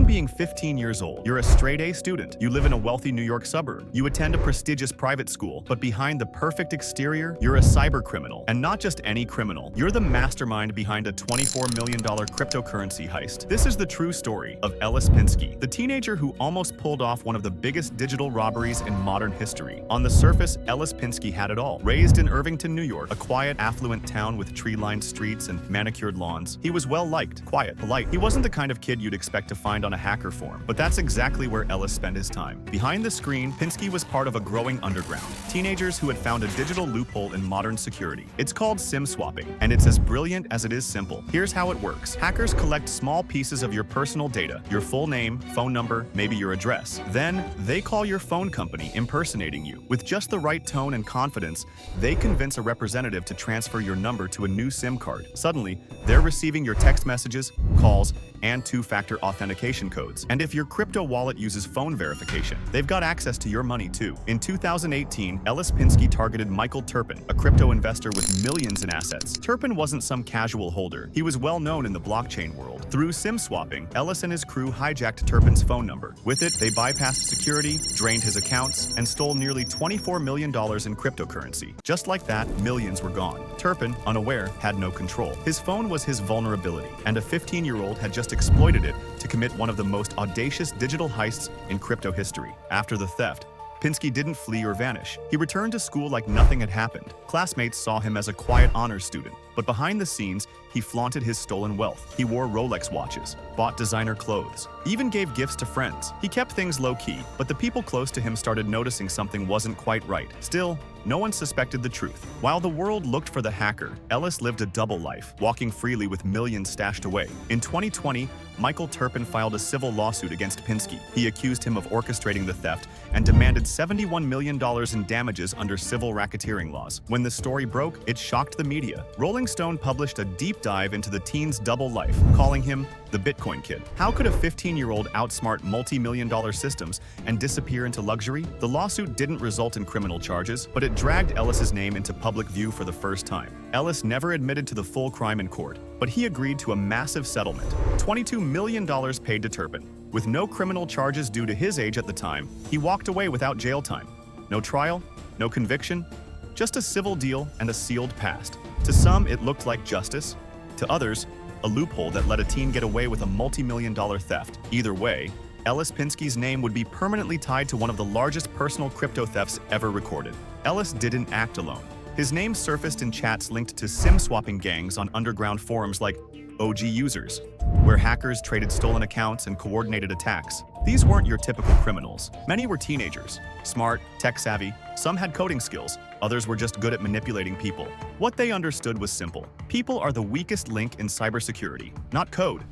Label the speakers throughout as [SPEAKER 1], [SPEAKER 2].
[SPEAKER 1] being 15 years old. You're a straight-A student. You live in a wealthy New York suburb. You attend a prestigious private school. But behind the perfect exterior, you're a cyber criminal. And not just any criminal. You're the mastermind behind a $24 million cryptocurrency heist. This is the true story of Ellis Pinsky, the teenager who almost pulled off one of the biggest digital robberies in modern history. On the surface, Ellis Pinsky had it all. Raised in Irvington, New York, a quiet, affluent town with tree-lined streets and manicured lawns, he was well-liked, quiet, polite. He wasn't the kind of kid you'd expect to find on a hacker forum, but that's exactly where Ellis spent his time. Behind the screen, Pinsky was part of a growing underground. Teenagers who had found a digital loophole in modern security. It's called SIM swapping, and it's as brilliant as it is simple. Here's how it works. Hackers collect small pieces of your personal data, your full name, phone number, maybe your address. Then, they call your phone company impersonating you. With just the right tone and confidence, they convince a representative to transfer your number to a new SIM card. Suddenly, they're receiving your text messages, calls, and two-factor authentication codes. And if your crypto wallet uses phone verification, they've got access to your money too. In 2018, Ellis Pinsky targeted Michael Terpin, a crypto investor with millions in assets. Terpin wasn't some casual holder. He was well known in the blockchain world. Through SIM swapping, Ellis and his crew hijacked Terpin's phone number. With it, they bypassed security, drained his accounts, and stole nearly $24 million in cryptocurrency. Just like that, millions were gone. Terpin, unaware, had no control. His phone was his vulnerability, and a 15-year-old had just exploited it to commit one of the most audacious digital heists in crypto history. After the theft, Pinsky didn't flee or vanish. He returned to school like nothing had happened. Classmates saw him as a quiet honors student, but behind the scenes, he flaunted his stolen wealth. He wore Rolex watches, bought designer clothes, even gave gifts to friends. He kept things low-key, but the people close to him started noticing something wasn't quite right. Still, no one suspected the truth. While the world looked for the hacker, Ellis lived a double life, walking freely with millions stashed away. In 2020, Michael Terpin filed a civil lawsuit against Pinsky. He accused him of orchestrating the theft and demanded $71 million in damages under civil racketeering laws. When the story broke, it shocked the media. Rolling Stone published a deep dive into the teen's double life, calling him the Bitcoin Kid. How could a 15-year-old outsmart multi-million-dollar systems and disappear into luxury? The lawsuit didn't result in criminal charges, but it dragged Ellis's name into public view for the first time. Ellis never admitted to the full crime in court, but he agreed to a massive settlement, $22 million paid to Terpin. With no criminal charges due to his age at the time, he walked away without jail time. No trial, no conviction, just a civil deal and a sealed past. To some, it looked like justice. To others, a loophole that let a teen get away with a multi-million-dollar theft. Either way, Ellis Pinsky's name would be permanently tied to one of the largest personal crypto thefts ever recorded. Ellis didn't act alone. His name surfaced in chats linked to SIM-swapping gangs on underground forums like OG Users, where hackers traded stolen accounts and coordinated attacks. These weren't your typical criminals. Many were teenagers, smart, tech-savvy. Some had coding skills. Others were just good at manipulating people. What they understood was simple. People are the weakest link in cybersecurity. Not code,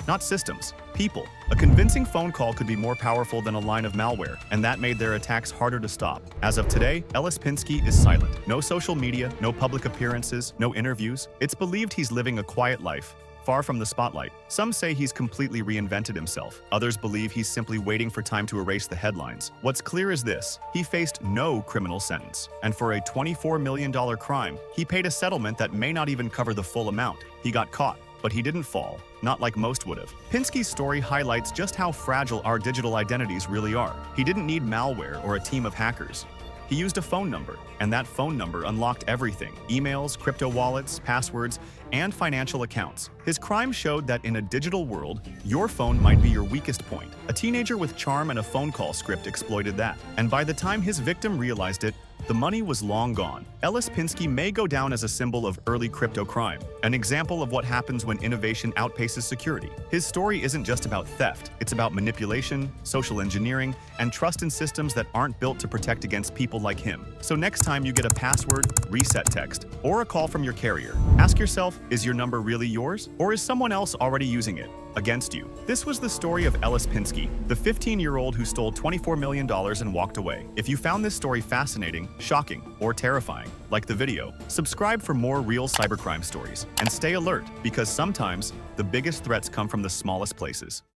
[SPEAKER 1] not systems, people. A convincing phone call could be more powerful than a line of malware, and that made their attacks harder to stop. As of today, Ellis Pinsky is silent. No social media, no public appearances, no interviews. It's believed he's living a quiet life, far from the spotlight. Some say he's completely reinvented himself. Others believe he's simply waiting for time to erase the headlines. What's clear is this: he faced no criminal sentence. And for a $24 million crime, he paid a settlement that may not even cover the full amount. He got caught, but he didn't fall, not like most would have. Pinsky's story highlights just how fragile our digital identities really are. He didn't need malware or a team of hackers. He used a phone number, and that phone number unlocked everything: emails, crypto wallets, passwords, and financial accounts. His crime showed that in a digital world, your phone might be your weakest point. A teenager with charm and a phone call script exploited that. And by the time his victim realized it, the money was long gone. Ellis Pinsky may go down as a symbol of early crypto crime, an example of what happens when innovation outpaces security. His story isn't just about theft, it's about manipulation, social engineering, and trust in systems that aren't built to protect against people like him. So next time you get a password, reset text, or a call from your carrier, ask yourself, is your number really yours? Or is someone else already using it against you? This was the story of Ellis Pinsky, the 15-year-old who stole $24 million and walked away. If you found this story fascinating, shocking, or terrifying, like the video, subscribe for more real cybercrime stories, and stay alert, because sometimes the biggest threats come from the smallest places.